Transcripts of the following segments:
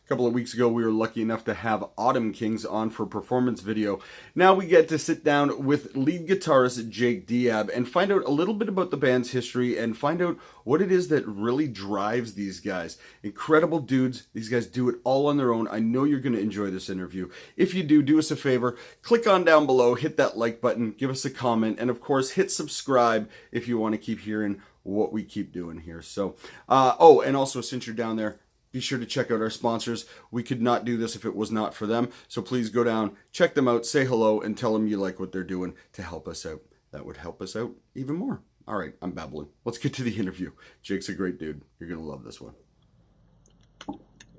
A couple of weeks ago, we were lucky enough to have Autumn Kings on for a performance video. Now we get to sit down with lead guitarist Jake Diab and find out a little bit about the band's history and find out what it is that really drives these guys. Incredible dudes. These guys do it all on their own. I know you're going to enjoy this interview. If you do, do us a favor. Click on down below, hit that like button, give us a comment, and of course, hit subscribe if you want to keep hearing what we keep doing here. So, and also since you're down there, be sure to check out our sponsors. We could not do this if it was not for them. So please go down, check them out, say hello, and tell them you like what they're doing to help us out. That would help us out even more. All right, I'm babbling. Let's get to the interview. Jake's a great dude. You're going to love this one.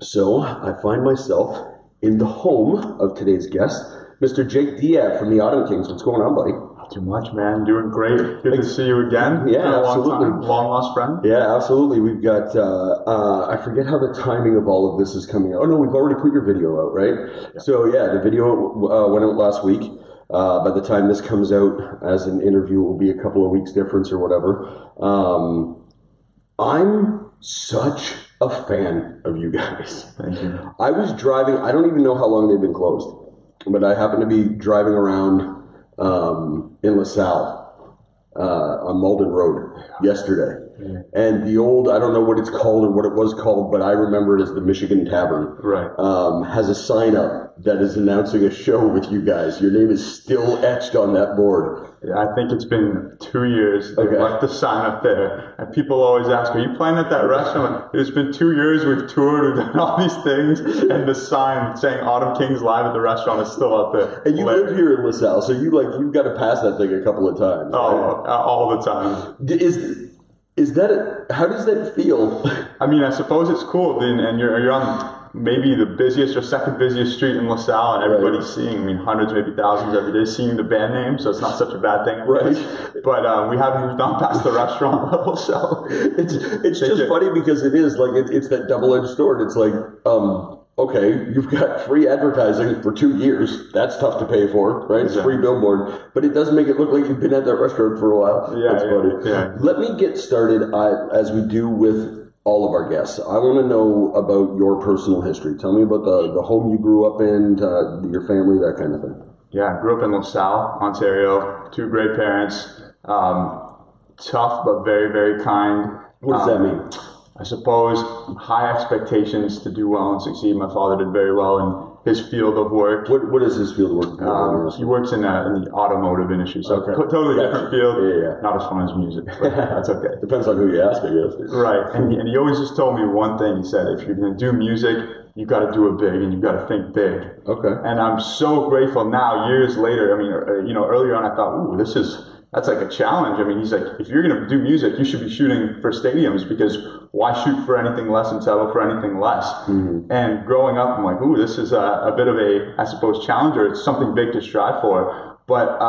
So I find myself in the home of today's guest, Mr. Jake Diab from the Autumn Kings. What's going on, buddy? Not too much, man. Doing great. Good to see you again. Yeah, absolutely. Long lost friend. Yeah, absolutely. We've got, I forget how the timing of all of this is coming out. Oh, no, we've already put your video out, right? Yeah. So, yeah, the video went out last week. By the time this comes out as an interview, it will be a couple of weeks difference or whatever. I'm such a fan of you guys. Thank you. I was driving, I don't even know how long they've been closed, but I happened to be driving around in LaSalle on Malden Road yesterday. Yeah. And the old, I don't know what it's called or what it was called, but I remember it as the Michigan Tavern. Right. Has a sign up that is announcing a show with you guys. Your name is still etched on that board. Yeah, I think it's been 2 years. They've left the sign up there. And people always ask, are you playing at that restaurant? It's been 2 years. We've toured. We've done all these things. And the sign saying Autumn Kings live at the restaurant is still out there. And you live here in LaSalle, so you've got to pass that thing a couple of times. Oh, right? All the time. Is that how does that feel? I mean, I suppose it's cool. And you're on maybe the busiest or second busiest street in LaSalle, and everybody's seeing, I mean, hundreds, maybe thousands every day, seeing the band name, so it's not such a bad thing. Right. But we haven't moved on past the restaurant level, so it's just funny because it is like it's that double-edged sword. It's like, okay, you've got free advertising for 2 years. That's tough to pay for, right? It's free billboard, but it does make it look like you've been at that restaurant for a while. Yeah, that's funny. Yeah. Let me get started as we do with all of our guests. I want to know about your personal history. Tell me about the home you grew up in, your family, that kind of thing. Yeah, I grew up in LaSalle, Ontario. 2 great parents. Tough, but very, very kind. What does that mean? I suppose high expectations to do well and succeed. My father did very well in his field of work. What is his field of work? He works in the automotive industry, so totally different field. Yeah. Not as fun as music, but that's okay. Depends on who you ask, I guess. Right, and he always just told me one thing. He said, if you're going to do music, you got to do it big, and you got to think big. Okay. And I'm so grateful now, years later. I mean, earlier on, I thought, ooh, that's like a challenge. I mean, he's like, if you're going to do music, you should be shooting for stadiums, because why shoot for anything less and settle for anything less? Mm-hmm. And growing up, I'm like, ooh, this is a bit of a, I suppose, challenge, or it's something big to strive for. But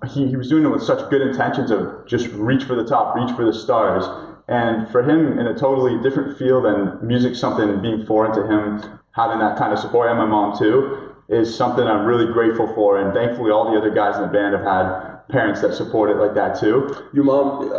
he was doing it with such good intentions of just reach for the top, reach for the stars. And for him, in a totally different field, and music, something being foreign to him, having that kind of support, and my mom too, is something I'm really grateful for. And thankfully, all the other guys in the band have had parents that support it like that too. Your mom,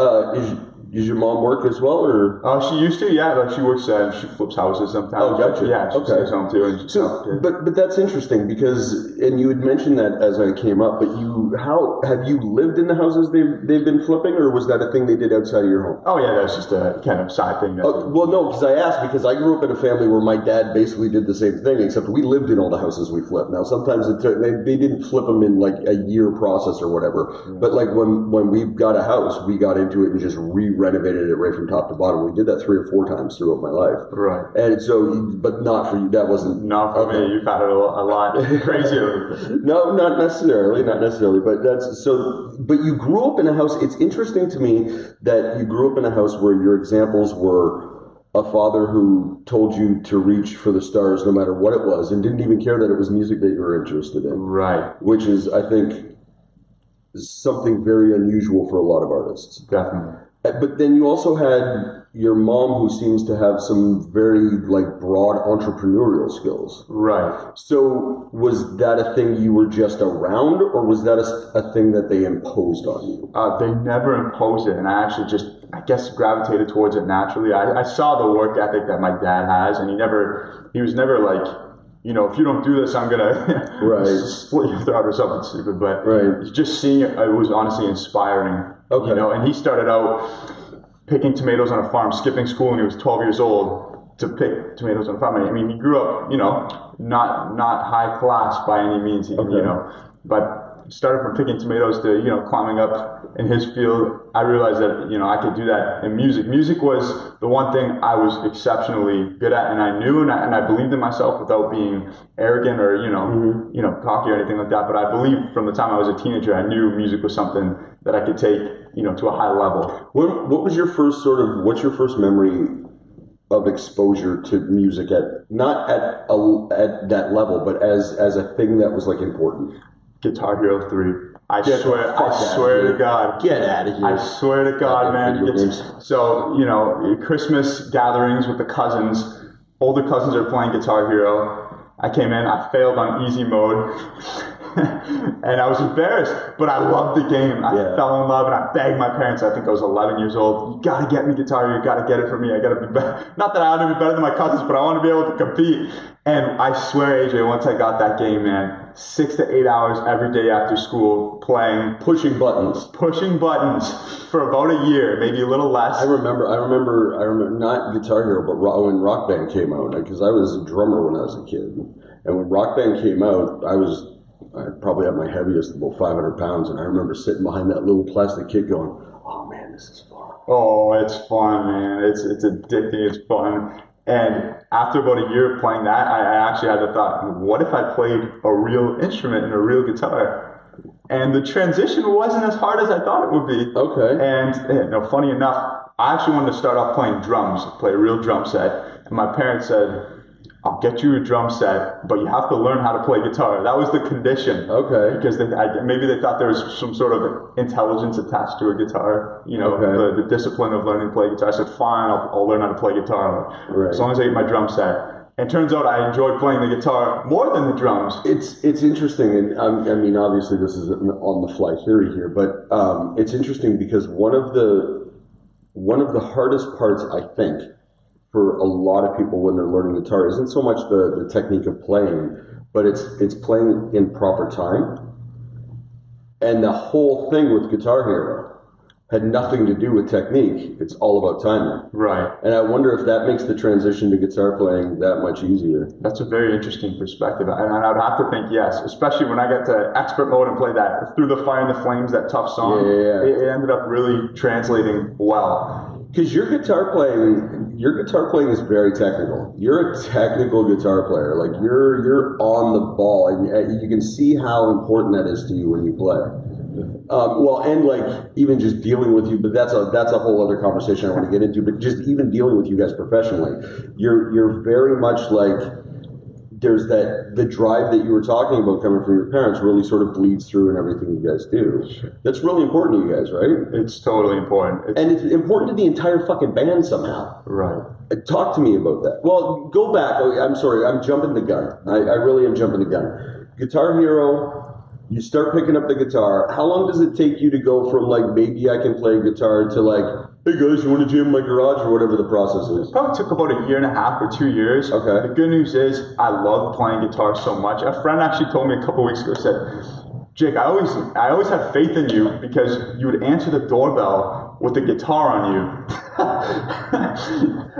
does your mom work as well, or? She used to, yeah. Like she works, she flips houses sometimes. Oh, gotcha. Yeah, she stays home too. And but that's interesting because, and you had mentioned that as I came up. But how have you lived in the houses they've been flipping, or was that a thing they did outside of your home? Oh yeah, that's just a kind of side thing. Well, no, because I asked because I grew up in a family where my dad basically did the same thing, except we lived in all the houses we flipped. Now sometimes they didn't flip them in like a year process or whatever. Yeah. But like when we got a house, we got into it and just renovated it right from top to bottom. We did that 3 or 4 times throughout my life. Right. And so, but not for you. That wasn't. Not for me. You've had it a lot crazier. No, not necessarily. But that's so. But you grew up in a house. It's interesting to me that you grew up in a house where your examples were a father who told you to reach for the stars no matter what it was, and didn't even care that it was music that you were interested in. Right. Which is, I think, something very unusual for a lot of artists. Definitely. But then you also had your mom, who seems to have some very broad entrepreneurial skills. Right. So was that a thing you were just around, or was that a thing that they imposed on you? They never imposed it, and I actually just I guess, gravitated towards it naturally. I saw the work ethic that my dad has, and he was never like, you know, if you don't do this, I'm gonna split your throat or something stupid. But just seeing it, it was honestly inspiring. Okay. You know, and he started out picking tomatoes on a farm, skipping school when he was 12 years old to pick tomatoes on a farm. I mean, he grew up, you know, not high class by any means, you know, but started from picking tomatoes to, you know, climbing up in his field. I realized that, you know, I could do that in music. Music was the one thing I was exceptionally good at, and I knew, and I believed in myself without being arrogant or, you know, cocky or anything like that. But I believed from the time I was a teenager, I knew music was something that I could take, you know, to a high level. What was your first what's your first memory of exposure to music not at that level, but as a thing that was like important? Guitar Hero 3. I swear to God. Get out of here. I swear to God, man. So, you know, Christmas gatherings with the cousins, older cousins are playing Guitar Hero. I came in, I failed on easy mode. And I was embarrassed, but I loved the game. I fell in love, and I begged my parents. I think I was 11 years old. You gotta get me Guitar Hero. You gotta get it for me. I gotta be better. Not that I want to be better than my cousins, but I want to be able to compete. And I swear, AJ, once I got that game, man, 6 to 8 hours every day after school playing, pushing buttons for about a year, maybe a little less. I remember not Guitar Hero, but when Rock Band came out, because I was a drummer when I was a kid, and when Rock Band came out, I probably had my heaviest about 500 pounds, and I remember sitting behind that little plastic kid going, "Oh man, this is fun." Oh, it's fun, man. It's addicting. It's fun. And after about a year of playing that, I actually had the thought, what if I played a real instrument and a real guitar? And the transition wasn't as hard as I thought it would be. Okay. And you know, funny enough, I actually wanted to start off playing drums, play a real drum set. And my parents said, I'll get you a drum set, but you have to learn how to play guitar. That was the condition. Okay. Because maybe they thought there was some sort of intelligence attached to a guitar, you know, the discipline of learning to play guitar. I said, fine, I'll learn how to play guitar. As long as I get my drum set. And it turns out I enjoyed playing the guitar more than the drums. It's interesting, and I mean, obviously this is an on-the-fly theory here, but it's interesting because one of the hardest parts, I think, for a lot of people when they're learning guitar isn't so much the technique of playing, but it's playing in proper time. And the whole thing with Guitar Hero had nothing to do with technique. It's all about timing. Right. And I wonder if that makes the transition to guitar playing that much easier. That's a very interesting perspective. And I would have to think yes, especially when I got to expert mode and play that Through the Fire and the Flames, that tough song. It ended up really translating well. Because your guitar playing is very technical. You're a technical guitar player. Like you're on the ball, and you can see how important that is to you when you play. And like even just dealing with you, but that's a whole other conversation I want to get into. But just even dealing with you guys professionally, you're very much like there's the drive that you were talking about coming from your parents really sort of bleeds through in everything you guys do. That's really important to you guys, right? It's totally important. And it's important to the entire fucking band somehow. Right. Talk to me about that. Well, go back. I'm sorry. I'm jumping the gun. I really am jumping the gun. Guitar Hero, you start picking up the guitar. How long does it take you to go from like, maybe I can play guitar to like, hey guys, you want to jam in my garage or whatever the process is? It probably took about a year and a half or 2 years. Okay. The good news is I love playing guitar so much. A friend actually told me a couple weeks ago, said, Jake, I always had faith in you because you would answer the doorbell with the guitar on you.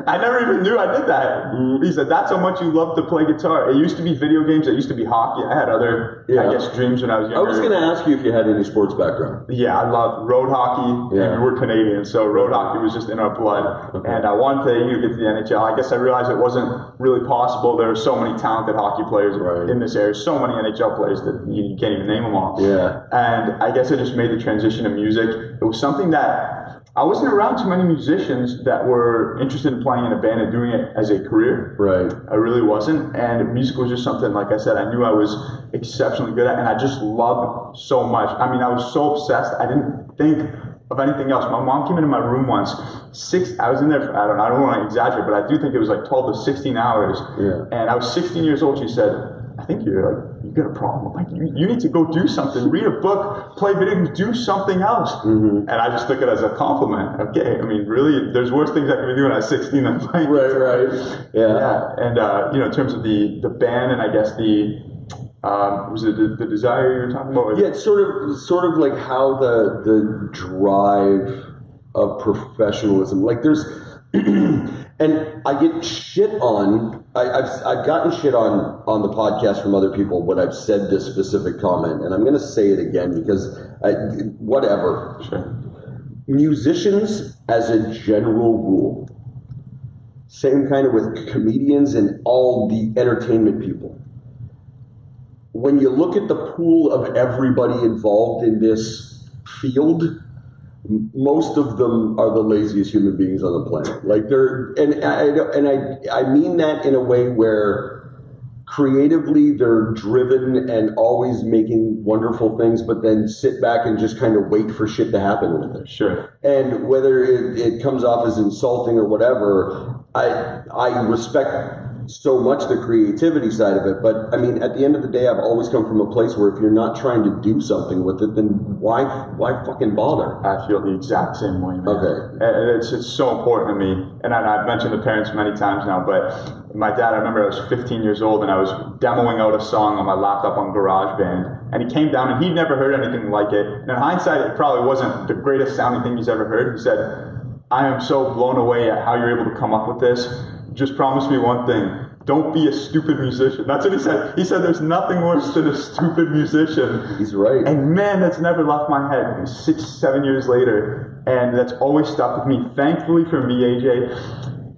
I never even knew I did that. He said, that's how much you love to play guitar. It used to be video games. It used to be hockey. I had other, I guess, dreams when I was younger. I was going to ask you if you had any sports background. Yeah, I loved road hockey. Yeah. And we're Canadian, so road hockey was just in our blood. Okay. And I wanted to get to the NHL. I guess I realized it wasn't really possible. There are so many talented hockey players in this area. So many NHL players that you can't even name them all. Yeah. And I guess I just made the transition to music. It was something that I wasn't around too many musicians that were interested in playing in a band and doing it as a career. Right. I really wasn't. And music was just something, like I said, I knew I was exceptionally good at, and I just loved so much. I mean, I was so obsessed, I didn't think of anything else. My mom came into my room once. I was in there for, I don't want to exaggerate, but I do think it was like 12 to 16 hours. Yeah. And I was 16 years old. She said, I think you got a problem. Like, you need to go do something, read a book, play video games, do something else. And I just took it as a compliment. Okay, I mean, really, there's worse things I could be doing at 16 than playing. Right. Yeah. And, in terms of the band and I guess was it the desire you were talking about? Yeah, it's sort of like how the drive of professionalism, like there's, and I get shit on, I've gotten shit on the podcast from other people when I've said this specific comment, and I'm going to say it again because whatever. Sure. Musicians, as a general rule, same kind of with comedians and all the entertainment people. When you look at the pool of everybody involved in this field, most of them are the laziest human beings on the planet. Like I mean that in a way where creatively they're driven and always making wonderful things, but then sit back and just kind of wait for shit to happen with it. Sure. And whether it comes off as insulting or whatever, I respect so much the creativity side of it, but I mean, at the end of the day, I've always come from a place where if you're not trying to do something with it, then why fucking bother? I feel the exact same way, man. Okay. And it's so important to me, and I've mentioned the parents many times now, but my dad, I remember I was 15 years old and I was demoing out a song on my laptop on GarageBand, and he came down and he'd never heard anything like it, and in hindsight, it probably wasn't the greatest sounding thing he's ever heard. He said, I am so blown away at how you're able to come up with this. Just promise me one thing. Don't be a stupid musician. That's what he said. He said there's nothing worse than a stupid musician. He's right. And man, that's never left my head 6-7 years later. And that's always stuck with me. Thankfully for me, AJ,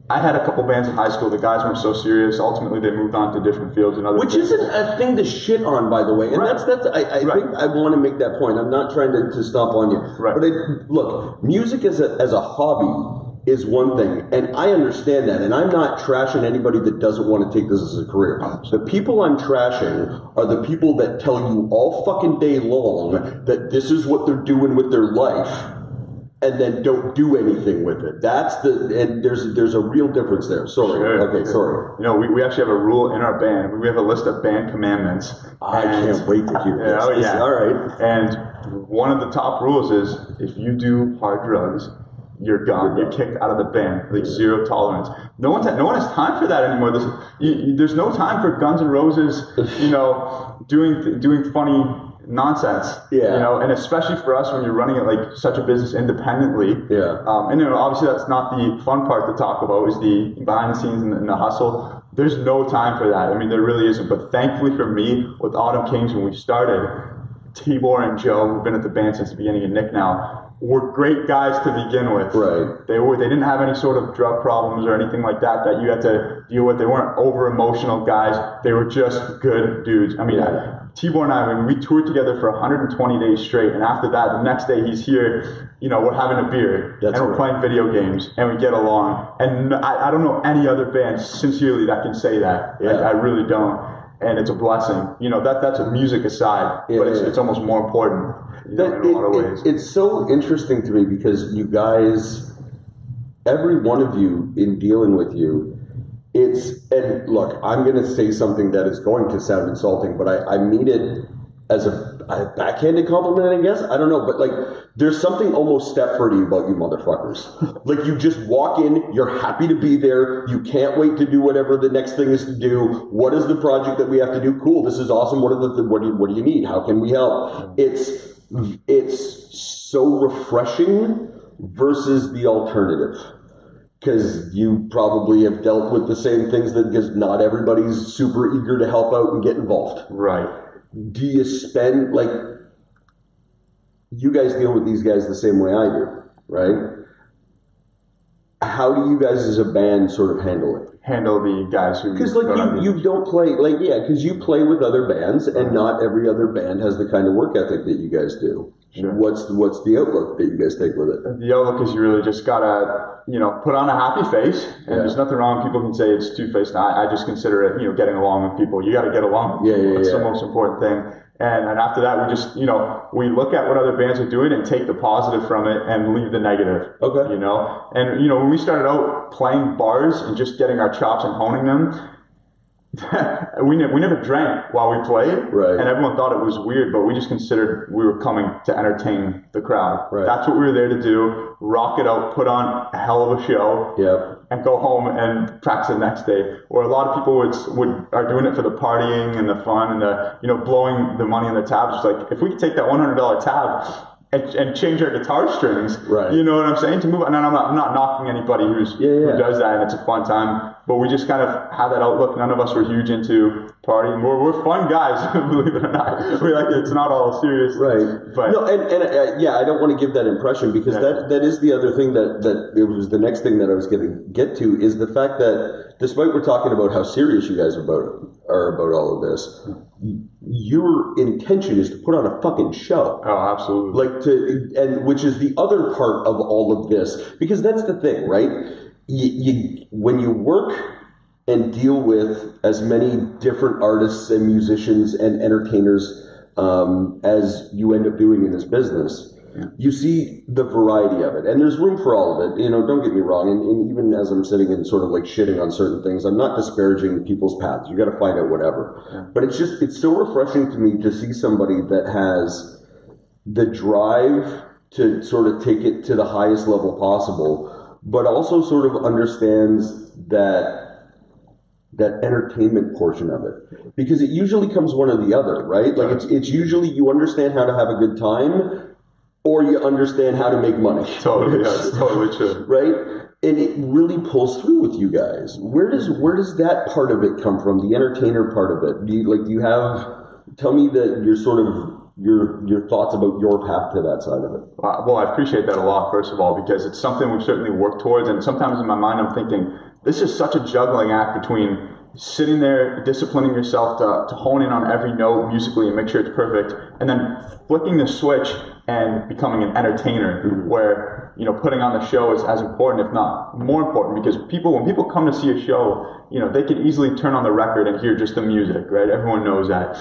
I had a couple bands in high school. The guys weren't so serious. Ultimately, they moved on to different fields and other Which things. isn't a thing to shit on, by the way. And Right. that's I think I want to make that point. I'm not trying to stomp on you. Right. But look, music as a hobby is one thing, and I understand that, and I'm not trashing anybody that doesn't want to take this as a career. The people I'm trashing are the people that tell you all fucking day long that this is what they're doing with their life, and then don't do anything with it. And there's a real difference there. Sorry. Sure. Okay, sorry. You know, we actually have a rule in our band. We have a list of band commandments. I can't wait to hear this. Oh, yeah. All right. And one of the top rules is if you do hard drugs, you're gone. You're kicked out of the band. Like zero tolerance. No one has time for that anymore. There's no time for Guns N' Roses. Doing funny nonsense. Yeah. And especially for us when you're running it like such a business independently. Yeah. And obviously that's not the fun part to talk about. Is the behind the scenes and the hustle. There's no time for that. I mean, there really isn't. But thankfully for me, with Autumn Kings when we started, Tibor and Joe, who've been at the band since the beginning, and Nick now, were great guys to begin with. Right. They didn't have any sort of drug problems or anything like that you had to deal with. They weren't over emotional guys. They were just good dudes. I mean, Tibor and I, we toured together for 120 days straight, and after that, the next day he's here, we're having a beer, and we're playing video games, and we get along. And I don't know any other band, sincerely, that can say that. Yeah. I really don't. And it's a blessing. That's a music aside, but it's almost more important. In a lot of ways. It's so interesting to me because you guys, every one of you in dealing with you, and look, I'm going to say something that is going to sound insulting, but I mean it as a backhanded compliment, I guess. I don't know, but there's something almost Stepfordy about you motherfuckers. Like you just walk in, you're happy to be there, you can't wait to do whatever the next thing is to do. What is the project that we have to do? Cool, this is awesome. What do you need? How can we help? It's so refreshing versus the alternative. Because you probably have dealt with the same things because not everybody's super eager to help out and get involved. Right. Do you spend, you guys deal with these guys the same way I do, right? How do you guys as a band sort of handle it? Handle the guys who... Because you don't play, because you play with other bands, and not every other band has the kind of work ethic that you guys do. Sure. What's the outlook that you guys take with it? The outlook is you really just gotta, put on a happy face, and there's nothing wrong. People can say it's two-faced. I just consider it, getting along with people. You got to get along with people. That's the most important thing. And after that, we just, we look at what other bands are doing and take the positive from it and leave the negative. Okay. And when we started out playing bars and just getting our chops and honing them, we never drank while we played, right. And everyone thought it was weird, but we just considered we were coming to entertain the crowd. Right. That's what we were there to do, rock it out, put on a hell of a show, and go home and practice the next day. Or a lot of people are doing it for the partying and the fun and the, you know, blowing the money on the tabs. It's like, if we could take that $100 tab and change our guitar strings, right. You know what I'm saying? To move, and I'm not knocking anybody who does that, and it's a fun time. But we just kind of had that outlook. None of us were huge into partying. We're fun guys, believe it or not. We're like, it's not all serious, right? But no, and I don't want to give that impression, because that is the other thing that it was the next thing that I was going to get to, is the fact that despite we're talking about how serious you guys are about all of this, your intention is to put on a fucking show. Oh, absolutely. And which is the other part of all of this, because that's the thing, right? You when you work and deal with as many different artists and musicians and entertainers as you end up doing in this business, you see the variety of it, and there's room for all of it. You know, don't get me wrong. And even as I'm sitting and sort of like shitting on certain things, I'm not disparaging people's paths. You got to find out whatever. Yeah. But it's so refreshing to me to see somebody that has the drive to sort of take it to the highest level possible, but also sort of understands that entertainment portion of it, because it usually comes one or the other, right? Like it's usually you understand how to have a good time, or you understand how to make money. Totally, yeah, it's totally true. Right? And it really pulls through with you guys. Where does that part of it come from? The entertainer part of it. Tell me that your thoughts about your path to that side of it. Well, I appreciate that a lot, first of all, because it's something we've certainly worked towards. And sometimes in my mind, I'm thinking, this is such a juggling act between sitting there, disciplining yourself to hone in on every note musically and make sure it's perfect, and then flicking the switch and becoming an entertainer, where, you know, putting on the show is as important, if not more important, because when people come to see a show, you know, they can easily turn on the record and hear just the music, right? Everyone knows that.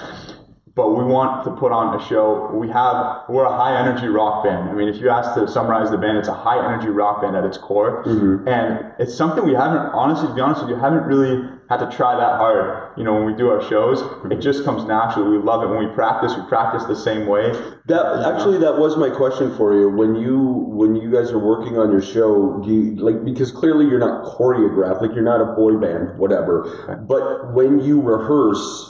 But we want to put on a show. We're a high energy rock band. I mean, if you ask to summarize the band, it's a high energy rock band at its core. And it's something we haven't, honestly, to be honest with you, haven't really had to try that hard. You know, when we do our shows, it just comes naturally. We love it. When we practice the same way. That was my question for you. When you guys are working on your show, do you, because clearly you're not choreographed, like you're not a boy band, whatever. But when you rehearse,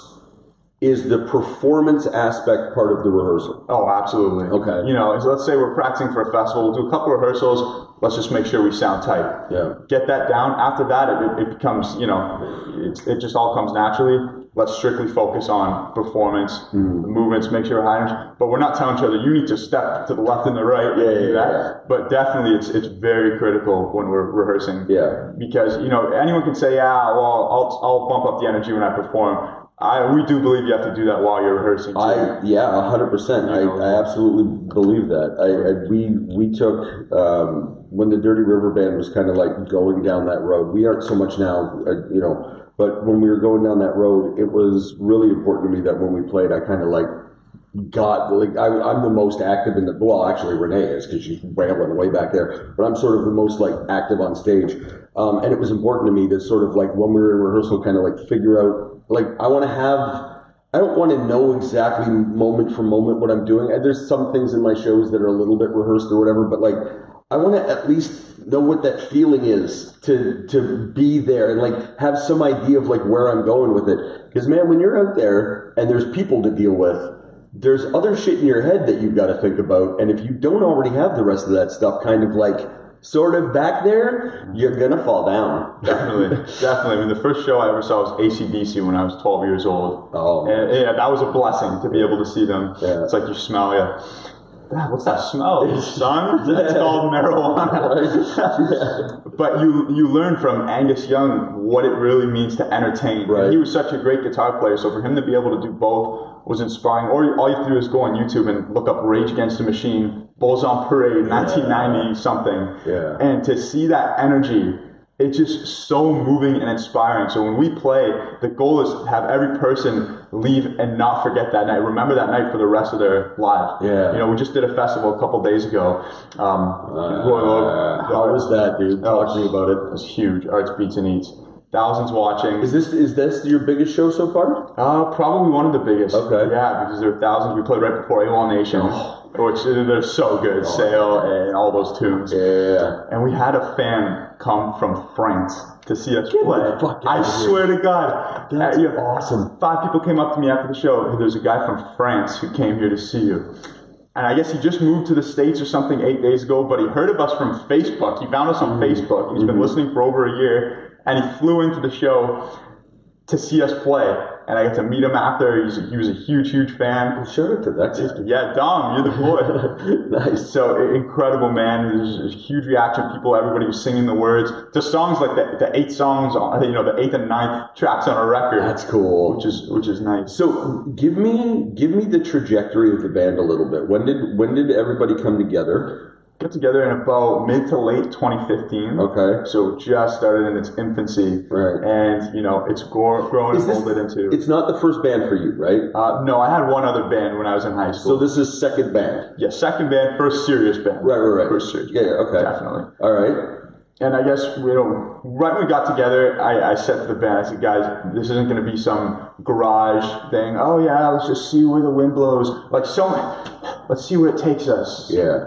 is the performance aspect part of the rehearsal? Oh, absolutely. Okay. You know, so let's say we're practicing for a festival. We'll do a couple rehearsals. Let's just make sure we sound tight. Yeah. Get that down. After that, it becomes, you know, it just all comes naturally. Let's strictly focus on performance, the movements, make sure we're high energy. But we're not telling each other, you need to step to the left and the right. Yeah. But definitely it's very critical when we're rehearsing. Yeah. Because, you know, anyone can say, I'll bump up the energy when I perform. We do believe you have to do that while you're rehearsing too. 100%. I absolutely believe that. We took when the Dirty River Band was kind of like going down that road. We aren't so much now, you know, but when we were going down that road, it was really important to me that when we played, I kind of like got like I'm the most active in the. Well, actually, Renee is, because she's wailing way back there. But I'm sort of the most like active on stage, and it was important to me to sort of like when we were in rehearsal, kind of like figure out. Like, I don't want to know exactly moment for moment what I'm doing. There's some things in my shows that are a little bit rehearsed or whatever, but like, I want to at least know what that feeling is to be there and like have some idea of like where I'm going with it. Because man, when you're out there and there's people to deal with, there's other shit in your head that you've got to think about. And if you don't already have the rest of that stuff kind of like sort of back there, you're gonna fall down. Definitely. I mean, the first show I ever saw was AC/DC when I was 12 years old. Oh, and yeah, that was a blessing to be able to see them. Yeah. It's like you smell, what's that smell? Sun? That's called marijuana. But you learn from Angus Young what it really means to entertain. Right. He was such a great guitar player, so for him to be able to do both was inspiring. Or all you have to do is go on YouTube and look up Rage Against the Machine, Bulls on Parade, 1990 something. Yeah. And to see that energy, it's just so moving and inspiring. So when we play, the goal is to have every person leave and not forget that night. Remember that night for the rest of their lives. Yeah. You know, we just did a festival a couple days ago. How was that, dude? Talk to me about it. It was huge. Arts, Beats, and Eats. thousands watching. Is this your biggest show so far? Probably one of the biggest. Okay. Yeah, because there are thousands. We played right before AWOL Nation, which they're so good. Sail and all those tunes. Yeah. And we had a fan come from France to see us play. I swear to God. That's awesome. 5 people came up to me after the show. There's a guy from France who came here to see you. And I guess he just moved to the States or something 8 days ago, but he heard of us from Facebook. He found us on Facebook. He's been listening for over a year, and he flew into the show to see us play. And I got to meet him after. He was a huge fan. Shout out to that guy. Yeah, Dom, you're the boy. Nice. So incredible, man. There's a huge reaction. Everybody was singing the words. The songs like the 8 songs on, the 8th and 9th tracks on a record. That's cool. Which is nice. So give me the trajectory of the band a little bit. When did everybody come together? Got together in about mid to late 2015. Okay. So just started in its infancy. Right. And, it's grown and folded into... It's not the first band for you, right? No, I had one other band when I was in high school. So this is second band? Yeah, second band, first serious band. Right. First serious band. Yeah, okay. Definitely. All right. And I guess, right when we got together, I said to the band, I said, guys, this isn't going to be some garage thing. Oh, yeah, let's just see where the wind blows. Let's see where it takes us. Yeah.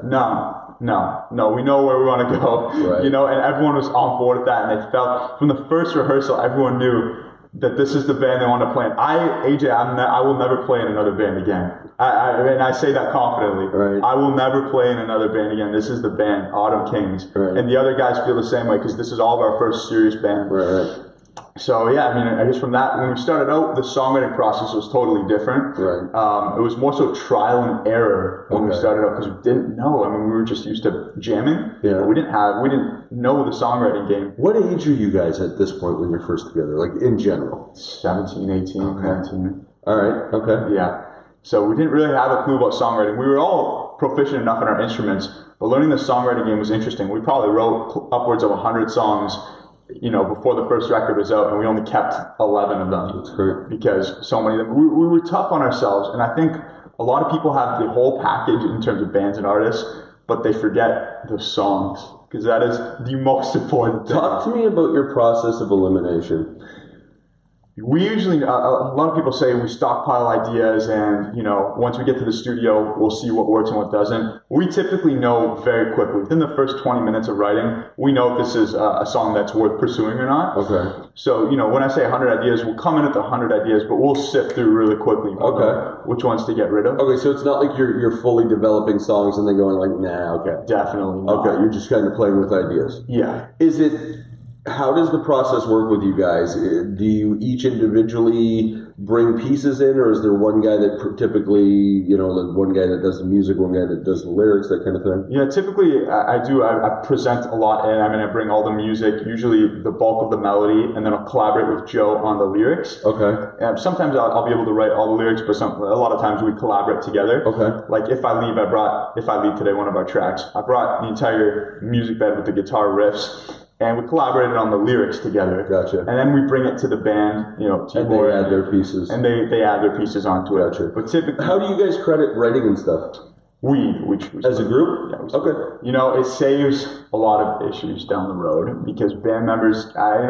No, we know where we want to go, right. And everyone was on board with that, and they felt, from the first rehearsal, everyone knew that this is the band they want to play in. I will never play in another band again. I say that confidently. Right. I will never play in another band again. This is the band, Autumn Kings. Right. And the other guys feel the same way, because this is all of our first serious band. Right. So yeah, I guess from that, when we started out, the songwriting process was totally different. Right. It was more so trial and error when we started out, because we didn't know. We were just used to jamming. Yeah. But we didn't know the songwriting game. What age are you guys at this point when you're first together, like in general? 17, 18, 19. All right. Okay. Yeah. So we didn't really have a clue about songwriting. We were all proficient enough in our instruments, but learning the songwriting game was interesting. We probably wrote upwards of 100 songs before the first record was out, and we only kept 11 of them. That's great. Because so many of them, we were tough on ourselves, and I think a lot of people have the whole package in terms of bands and artists, but they forget the songs, because that is the most important thing. Talk to me about your process of elimination. We usually, a lot of people say we stockpile ideas, and once we get to the studio, we'll see what works and what doesn't. We typically know very quickly, within the first 20 minutes of writing, we know if this is a song that's worth pursuing or not. Okay. So, when I say 100 ideas, we'll come in at the 100 ideas, but we'll sift through really quickly. Okay. Which ones to get rid of. Okay, so it's not like you're fully developing songs and then going like, nah, okay. Definitely not. Okay, you're just kind of playing with ideas. Yeah. How does the process work with you guys? Do you each individually bring pieces in, or is there one guy that typically, one guy that does the music, one guy that does the lyrics, that kind of thing? Yeah, typically I do. I present a lot in. I bring all the music, usually the bulk of the melody, and then I'll collaborate with Joe on the lyrics. Okay. Sometimes I'll be able to write all the lyrics, but a lot of times we collaborate together. Okay. Like If I Leave Today, one of our tracks, I brought the entire music bed with the guitar riffs, and we collaborated on the lyrics together. Gotcha. And then we bring it to the band, and they add their pieces. And they add their pieces onto it. Gotcha. But typically, how do you guys credit writing and stuff? We as a group? Yeah, okay. It saves a lot of issues down the road, because band members,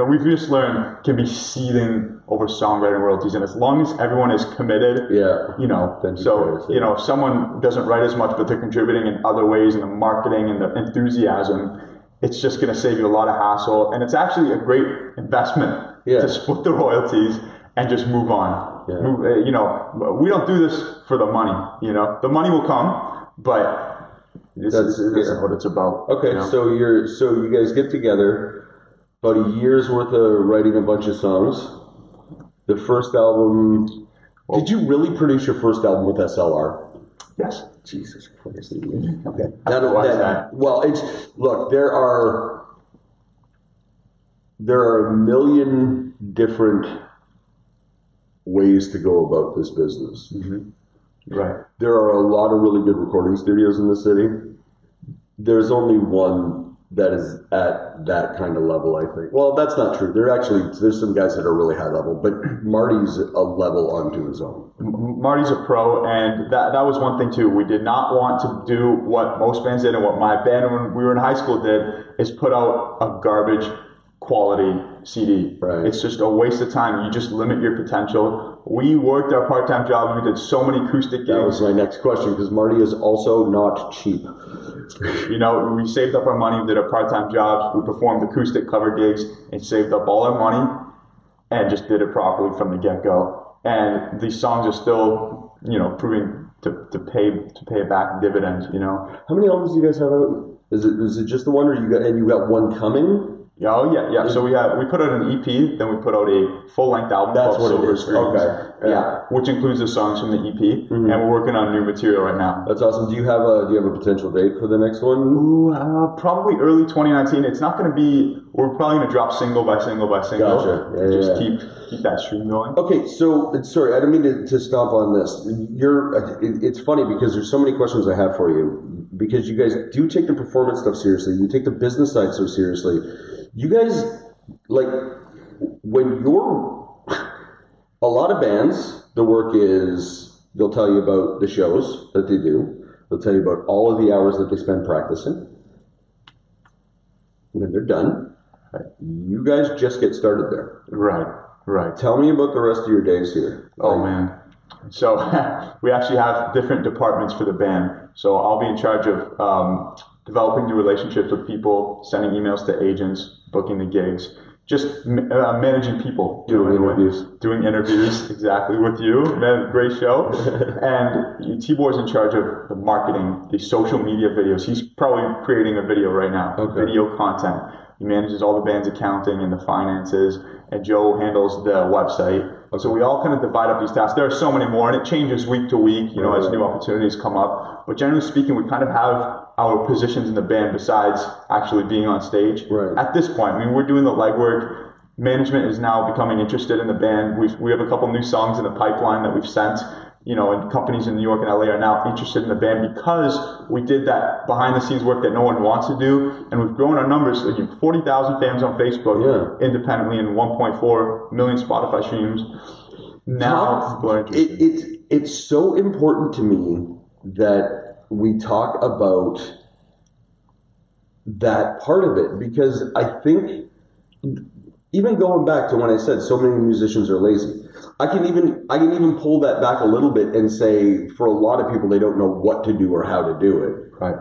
we've just learned, can be seething over songwriting royalties, and as long as everyone is committed, if someone doesn't write as much, but they're contributing in other ways, in the marketing and the enthusiasm, it's just going to save you a lot of hassle, and it's actually a great investment to split the royalties and just move on. Yeah. We don't do this for the money. The money will come, but this is what it's about. Okay, so you guys get together, about a year's worth of writing a bunch of songs. The first album. Did you really produce your first album with SLR? Yes. Jesus Christ. Okay. Look, there are a million different ways to go about this business. Mm-hmm. Right. There are a lot of really good recording studios in the city. There's only one that is at that kind of level, I think. Well, that's not true. There's some guys that are really high level, but Marty's a level onto his own. Marty's a pro, and that was one thing too. We did not want to do what most bands did, and what my band when we were in high school did, is put out a garbage quality CD. Right. It's just a waste of time. You just limit your potential. We worked our part-time jobs. We did so many acoustic gigs. That was my next question, because Marty is also not cheap. You know, we saved up our money, did our part-time jobs. We performed acoustic cover gigs and saved up all our money and just did it properly from the get-go. And these songs are still, you know, proving to pay back dividends, you know. How many albums do you guys have out? Is it just the one, or you got one coming? Oh yeah. So we put out an EP, then we put out a full-length album That's called what Silver it is. Screens. Okay. Yeah, which includes the songs from the EP, and we're working on new material right now. That's awesome. Do you have a potential date for the next one? Ooh, probably early 2019. It's not going to be. We're probably going to drop single by single by single. Gotcha. Keep that stream going. Okay, so sorry, I don't mean to stomp on this. It's funny because there's so many questions I have for you, because you guys do take the performance stuff seriously. You take the business side so seriously. You guys, like, when you're, a lot of bands, the work is, they'll tell you about the shows that they do. They'll tell you about all of the hours that they spend practicing. And then they're done. You guys just get started there. Right. Tell me about the rest of your days here. Oh, man. So we actually have different departments for the band. So I'll be in charge of developing new relationships with people, sending emails to agents, booking the gigs, just managing people. Doing interviews, exactly, with you. Man, great show. And Tibor's in charge of the marketing, the social media videos. He's probably creating a video right now, video content. He manages all the band's accounting and the finances, and Joe handles the website. So we all kind of divide up these tasks. There are so many more, and it changes week to week, you know, as new opportunities come up. But generally speaking, we kind of have our positions in the band besides actually being on stage. Right. At this point, I mean, we're doing the legwork. Management is now becoming interested in the band. We have a couple new songs in the pipeline that we've sent, you know, and companies in New York and LA are now interested in the band because we did that behind the scenes work that no one wants to do, and we've grown our numbers. 40,000 fans on Facebook independently and 1.4 million Spotify streams. Now people are interested. It's so important to me that we talk about that part of it, because I think, even going back to when I said so many musicians are lazy, I can even pull that back a little bit and say, for a lot of people, they don't know what to do or how to do it. Right.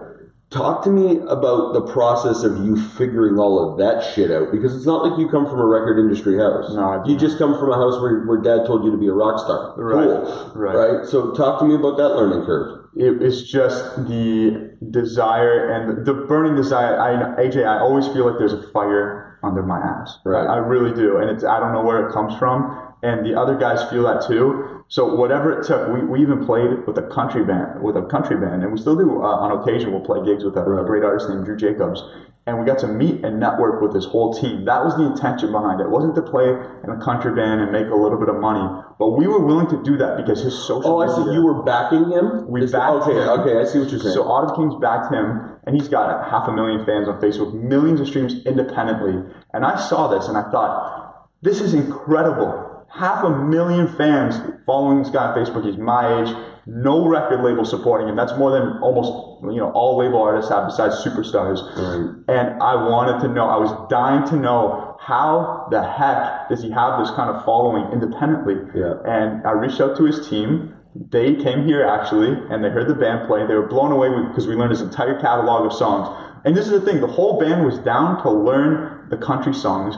Talk to me about the process of you figuring all of that shit out, because it's not like you come from a record industry house. No, you just come from a house where dad told you to be a rock star. Right. Cool. Right. So talk to me about that learning curve. It's just the desire and the burning desire. I always feel like there's a fire under my ass. Right. I really do. And I don't know where it comes from. And the other guys feel that too. So whatever it took, we even played with a country band, and we still do on occasion. We'll play gigs with a great artist named Drew Jacobs, and we got to meet and network with this whole team. That was the intention behind it. It wasn't to play in a country band and make a little bit of money, but we were willing to do that because his social media. I see. You were backing him? We backed him. Okay, I see what you're saying. So Autumn Kings backed him, and he's got 500,000 fans on Facebook, millions of streams independently. And I saw this, and I thought, this is incredible. 500,000 fans following this guy on Facebook. He's my age. No record label supporting him. That's more than almost all label artists have besides superstars. Right. And I wanted to know. I was dying to know, how the heck does he have this kind of following independently? Yeah. And I reached out to his team. They came here actually, and they heard the band play. They were blown away because we learned his entire catalog of songs. And this is the thing: the whole band was down to learn the country songs.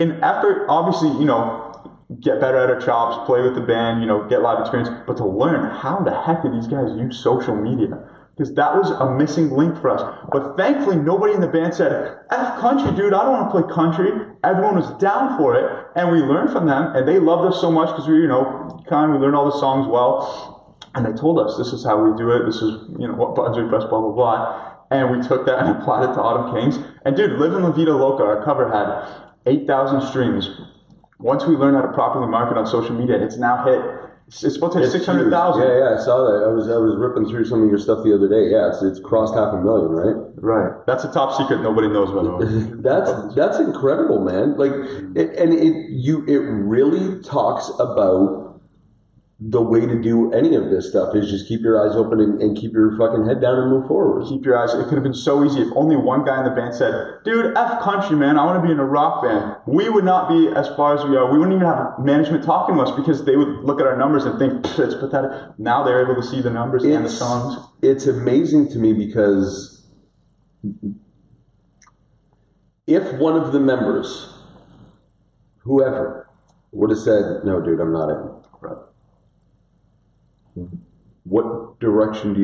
In effort, obviously, get better at our chops, play with the band, get live experience, but to learn how the heck did these guys use social media? Because that was a missing link for us. But thankfully, nobody in the band said, F country, dude, I don't want to play country. Everyone was down for it, and we learned from them, and they loved us so much because we, we learned all the songs well, and they told us, this is how we do it, this is, what buttons we press, blah, blah, blah. And we took that and applied it to Autumn Kings. And dude, Livin' La Vida Loca, our cover, had 8,000 streams. Once we learned how to properly market on social media, it's now hit. It's supposed to hit 600,000. Yeah, I saw that. I was ripping through some of your stuff the other day. Yeah, it's crossed 500,000, right? Right. That's a top secret nobody knows, by the way. That's incredible, man. Like, it really talks about the way to do any of this stuff is just keep your eyes open and keep your fucking head down and move forward. Keep your eyes. It could have been so easy if only one guy in the band said, dude, F country, man, I want to be in a rock band. We would not be as far as we are. We wouldn't even have management talking to us because they would look at our numbers and think, it's pathetic. Now they're able to see the numbers and the songs. It's amazing to me because if one of the members, whoever, would have said, no, dude, I'm not in. Right. What direction do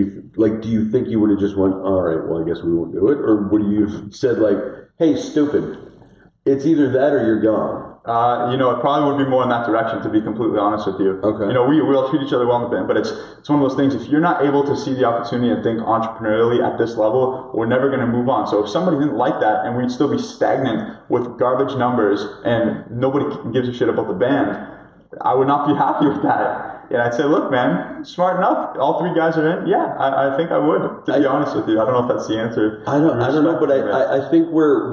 you think you would have just went, all right, well, I guess we won't do it? Or would you have said like, hey, stupid, it's either that or you're gone? It probably would be more in that direction, to be completely honest with you. Okay. We all treat each other well in the band, but it's one of those things, if you're not able to see the opportunity and think entrepreneurially at this level, we're never going to move on. So if somebody didn't like that and we'd still be stagnant with garbage numbers and nobody gives a shit about the band, I would not be happy with that. And I'd say, look, man, smarten up. All three guys are in. Yeah, I think I would, to be honest with you. I don't know if that's the answer. I don't know, but I think where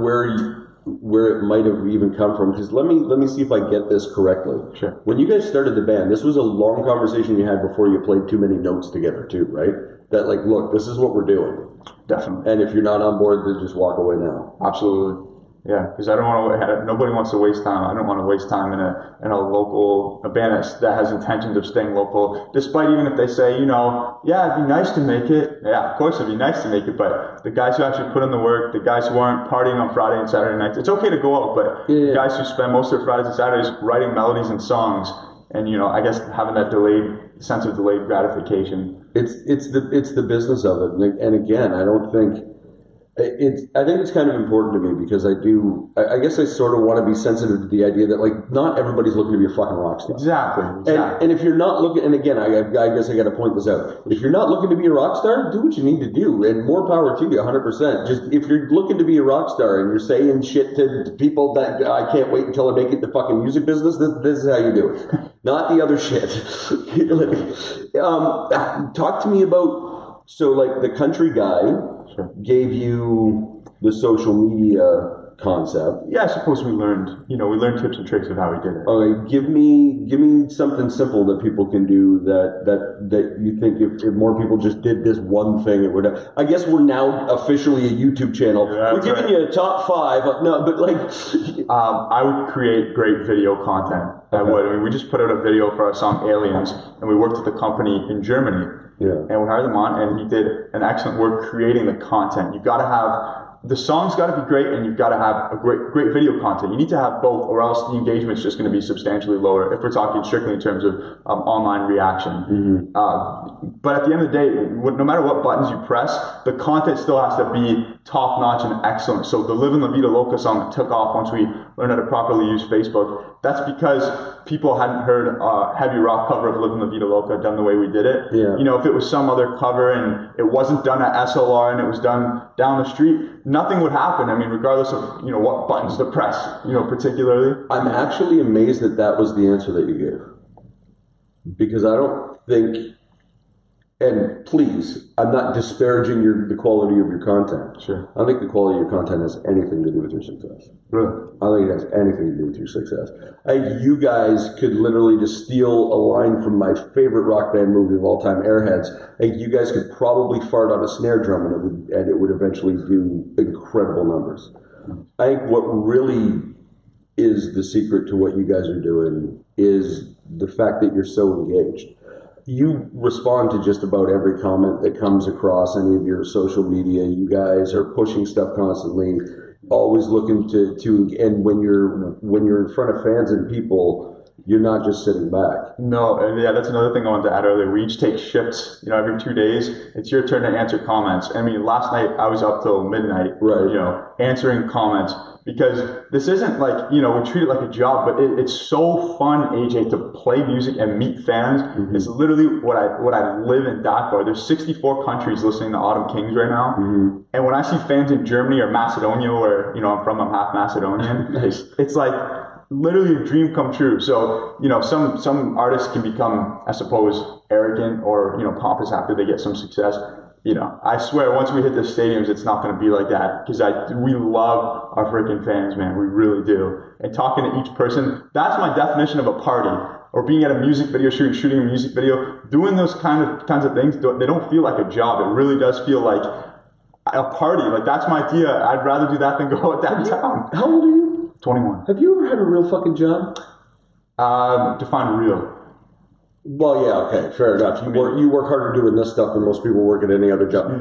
it might have even come from, because let me see if I get this correctly. Sure. When you guys started the band, this was a long conversation you had before you played too many notes together too, right? That like, look, this is what we're doing. Definitely. And if you're not on board, then just walk away now. Absolutely. Yeah, because I don't want to. Nobody wants to waste time. I don't want to waste time in a local band that has intentions of staying local. Despite even if they say, yeah, it'd be nice to make it. Yeah, of course it'd be nice to make it. But the guys who actually put in the work, the guys who aren't partying on Friday and Saturday nights, it's okay to go out. But the guys who spend most of their Fridays and Saturdays writing melodies and songs, and I guess having that sense of delayed gratification. It's the business of it, and again, I don't think. I think it's kind of important to me because I guess I sort of want to be sensitive to the idea that like not everybody's looking to be a fucking rock star. Exactly. And if you're not looking, and again, I guess I got to point this out. If you're not looking to be a rock star, do what you need to do, and more power to you, 100%. Just if you're looking to be a rock star and you're saying shit to people that I can't wait until I make it in the fucking music business, this is how you do it, not the other shit. Talk to me about like the country guy. Sure. Gave you the social media concept. Yeah, I suppose we learned tips and tricks of how we did it. Okay, give me something simple that people can do that you think if more people just did this one thing, it would. I guess we're now officially a YouTube channel. Yeah, we're giving you a top 5. No, but like, I would create great video content. I would. I mean, we just put out a video for our song Aliens, and we worked with a company in Germany. Yeah. And we hired them on, and he did an excellent work creating the content. You've got to have the song's got to be great, and you've got to have a great video content. You need to have both, or else the engagement's just going to be substantially lower. If we're talking strictly in terms of online reaction, but at the end of the day, no matter what buttons you press, the content still has to be top notch and excellent. So the "Live in La Vida Loca" song took off once we learned how to properly use Facebook. That's because people hadn't heard a heavy rock cover of "Live in La Vida Loca" done the way we did it. Yeah. If it was some other cover and it wasn't done at SLR and it was done down the street, nothing would happen. I mean, regardless of what buttons to press, particularly. I'm actually amazed that was the answer that you gave, because I don't think. And please, I'm not disparaging the quality of your content. Sure. I don't think the quality of your content has anything to do with your success. Really? I don't think it has anything to do with your success. You guys could literally just steal a line from my favorite rock band movie of all time, Airheads. You guys could probably fart on a snare drum and it would eventually do incredible numbers. I think what really is the secret to what you guys are doing is the fact that you're so engaged. You respond to just about every comment that comes across any of your social media. You guys are pushing stuff constantly, always looking to and when you're in front of fans and people, you're not just sitting back. No, and yeah, that's another thing I wanted to add earlier. We each take shifts, every 2 days. It's your turn to answer comments. I mean, last night I was up till midnight, right. Answering comments. Because this isn't like, we treat it like a job, but it's so fun, AJ, to play music and meet fans. Mm-hmm. It's literally what I live and die for. There's 64 countries listening to Autumn Kings right now. Mm-hmm. And when I see fans in Germany or Macedonia, where, I'm half Macedonian, nice. It's like literally a dream come true. So, some artists can become, I suppose, arrogant or, pompous after they get some success. I swear once we hit the stadiums, it's not going to be like that because we love our freaking fans, man. We really do. And talking to each person, that's my definition of a party. Or being at a music video shoot, shooting a music video, doing those kinds of things, they don't feel like a job. It really does feel like a party. Like, that's my idea. I'd rather do that than go out downtown. How old are you? 21. Have you ever had a real fucking job? Define real. Well, yeah, okay, fair enough. You work harder doing this stuff than most people work at any other job.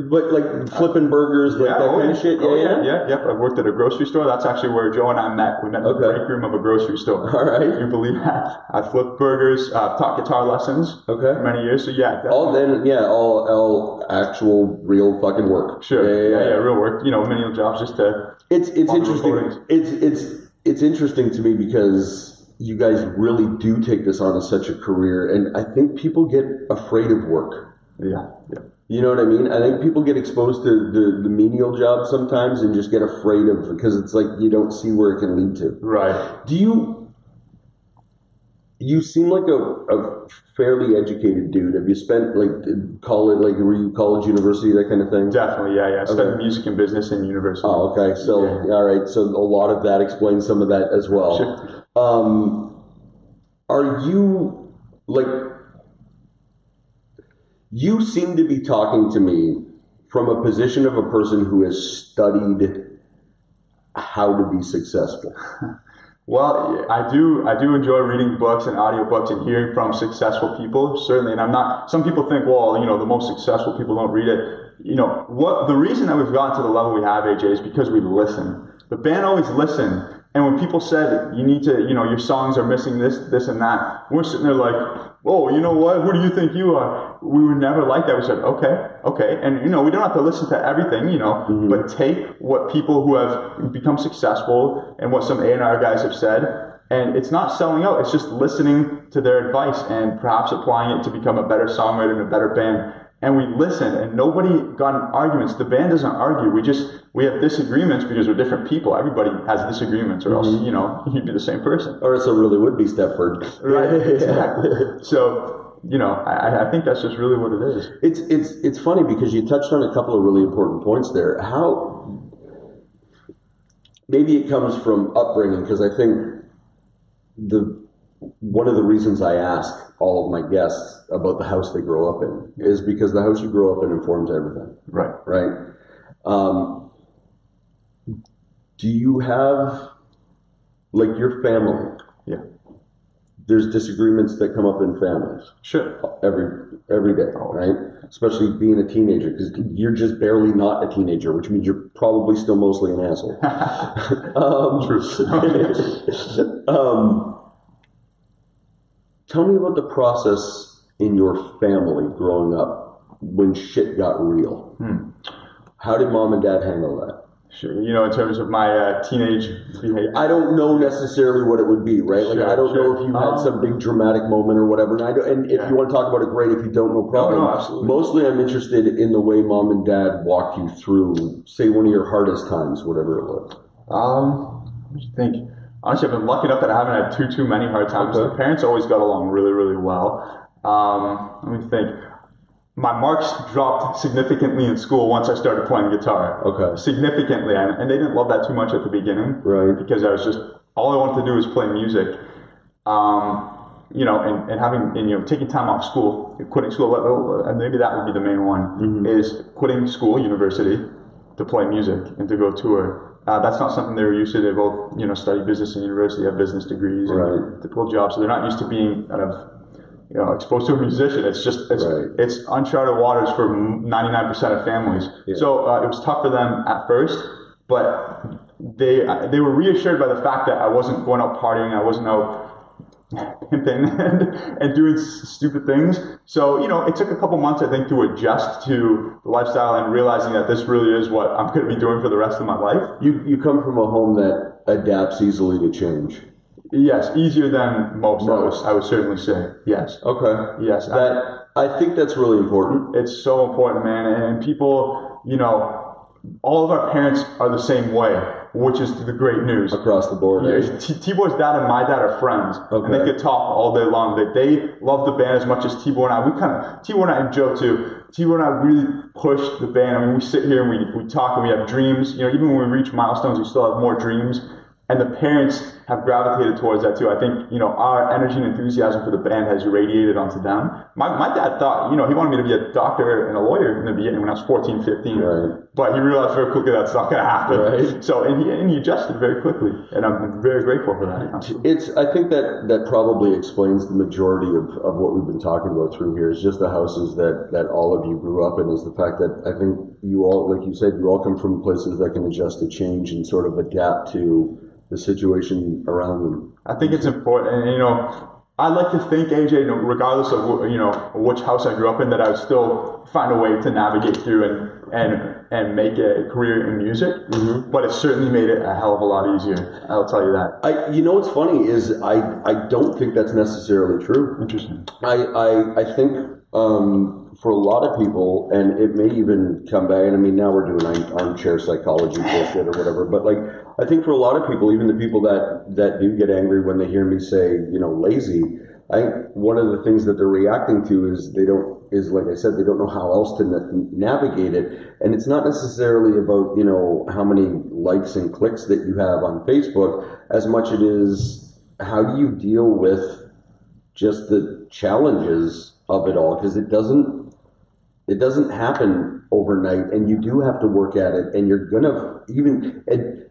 But like flipping burgers, like that kind of shit. Yeah. I've worked at a grocery store. That's actually where Joe and I met. We met in the break room of a grocery store. All right. You believe that? I flipped burgers. Taught guitar lessons. For many years. So yeah. All actual real fucking work. Sure. Yeah, real work. Menial jobs just to. It's interesting. It's interesting to me because you guys really do take this on as such a career, and I think people get afraid of work. Yeah. You know what I mean? I think people get exposed to the menial jobs sometimes and just get afraid of, because it's like you don't see where it can lead to. Right. You seem like a fairly educated dude. Have you spent college, were you college, university, that kind of thing? Definitely, yeah. I studied music and business in university. Oh, okay. So, all right. So a lot of that explains some of that as well. Sure. Are you, you seem to be talking to me from a position of a person who has studied how to be successful. Well, I do enjoy reading books and audiobooks and hearing from successful people, certainly. And some people think, well, the most successful people don't read it. The reason that we've gotten to the level we have, AJ, is because we listen. The band always listened. And when people said, you need to, your songs are missing this and that, we're sitting there like, oh, you know what? Who do you think you are? We were never like that. We said, okay. And, we don't have to listen to everything, but take what people who have become successful and what some A&R guys have said. And it's not selling out. It's just listening to their advice and perhaps applying it to become a better songwriter and a better band. And we listened, and nobody got in arguments. The band doesn't argue. We have disagreements because we're different people. Everybody has disagreements, or else, you'd be the same person. Or else it really would be Stepford. Right, exactly. So, I think that's just really what it is. It's funny because you touched on a couple of really important points there. Maybe it comes from upbringing, because I think one of the reasons I ask all of my guests about the house they grow up in is because the house you grow up in informs everything. Right. Do you have, your family? Yeah. There's disagreements that come up in families. Sure. Every day, right? Especially being a teenager, because you're just barely not a teenager, which means you're probably still mostly an asshole. True. Tell me about the process in your family growing up when shit got real. How did mom and dad handle that? Sure. In terms of my teenage behavior. I don't know necessarily what it would be, right? I don't know if you had some big dramatic moment or whatever. And if you want to talk about it, great. If you don't, no problem. No, absolutely. Mostly I'm interested in the way mom and dad walked you through, say, one of your hardest times, whatever it was. What do you think? Honestly, I've been lucky enough that I haven't had too many hard times. Okay. The parents always got along really, really well. Let me think. My marks dropped significantly in school once I started playing guitar. Okay. Significantly. And they didn't love that too much at the beginning. Right. Because I was just, all I wanted to do was play music. And having, taking time off school, quitting school, and maybe that would be the main one, is quitting school, university, to play music and to go tour. That's not something they were used to. They both, study business in university, have business degrees, and typical jobs. So they're not used to being kind of, exposed to a musician. It's uncharted waters for 99% of families. Yeah. So it was tough for them at first, but they were reassured by the fact that I wasn't going out partying, I wasn't out pimping and doing stupid things. So, it took a couple months, I think, to adjust to the lifestyle and realizing that this really is what I'm going to be doing for the rest of my life. You come from a home that adapts easily to change. Yes, easier than most. I would certainly say. Yes. Okay. Yes. I think that's really important. It's so important, man. And people, all of our parents are the same way. which is the great news. Across the board, Yeah, T-Boy's dad and my dad are friends, and they could talk all day long. They love the band as much as T-Boy and I. T-Boy and I joke too. T-Boy and I really push the band. I mean, we sit here and we talk and we have dreams. You know, even when we reach milestones, we still have more dreams. And the parents have gravitated towards that too. I think, you know, our energy and enthusiasm for the band has radiated onto them. My dad thought, you know, he wanted me to be a doctor and a lawyer in the beginning when I was 14, 15. Right. But he realized very quickly that's not going to happen. Right. So, and he adjusted very quickly. And I'm very grateful for that. I think that probably explains the majority of what we've been talking about through here is just the houses that all of you grew up in, is the fact that I think you all, like you said, you all come from places that can adjust to change and sort of adapt to the situation around them. I think it's important, and you know, I like to think, AJ, regardless of, you know, which house I grew up in, that I would still find a way to navigate through and make a career in music. Mm-hmm. But it certainly made it a hell of a lot easier. I'll tell you that. You know what's funny is I don't think that's necessarily true. Interesting. I think for a lot of people, and it may even come back, and I mean, now we're doing armchair psychology bullshit or whatever, but like, I think for a lot of people, even the people that do get angry when they hear me say, you know, lazy, I think one of the things that they're reacting to is like I said, they don't know how else to navigate it. And it's not necessarily about, you know, how many likes and clicks that you have on Facebook, as much it is how do you deal with just the challenges of it all, because it doesn't happen overnight, and you do have to work at it, and you're gonna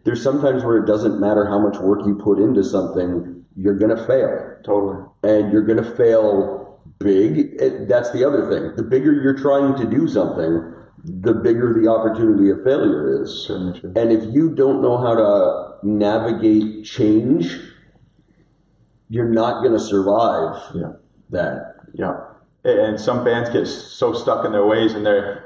there's sometimes where it doesn't matter how much work you put into something, you're gonna fail. Totally. And you're gonna fail big. That's the other thing. The bigger you're trying to do something, the bigger the opportunity of failure is. Certainly true. And if you don't know how to navigate change, you're not gonna survive that. Yeah. And some bands get so stuck in their ways, and they're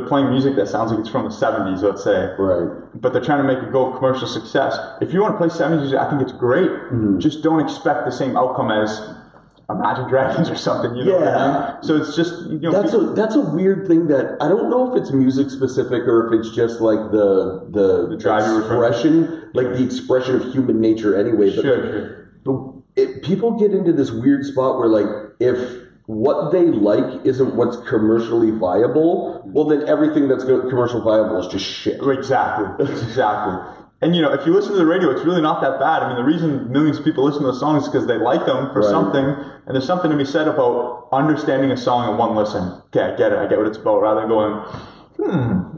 playing music that sounds like it's from the 70s, let's say. Right. But they're trying to make it go commercial success. If you want to play 70s music, I think it's great. Mm-hmm. Just don't expect the same outcome as Imagine Dragons or something. You know what I mean? So it's just, you know. That's a weird thing that I don't know if it's music specific or if it's just like the expression, like the expression of human nature anyway. But people get into this weird spot where, like, if what they like isn't what's commercially viable, well, then everything that's commercial viable is just shit. Exactly. And, you know, if you listen to the radio, it's really not that bad. I mean, the reason millions of people listen to the songs is because they like them for something. And there's something to be said about understanding a song in one listen. Okay, I get it. I get what it's about. Rather than going,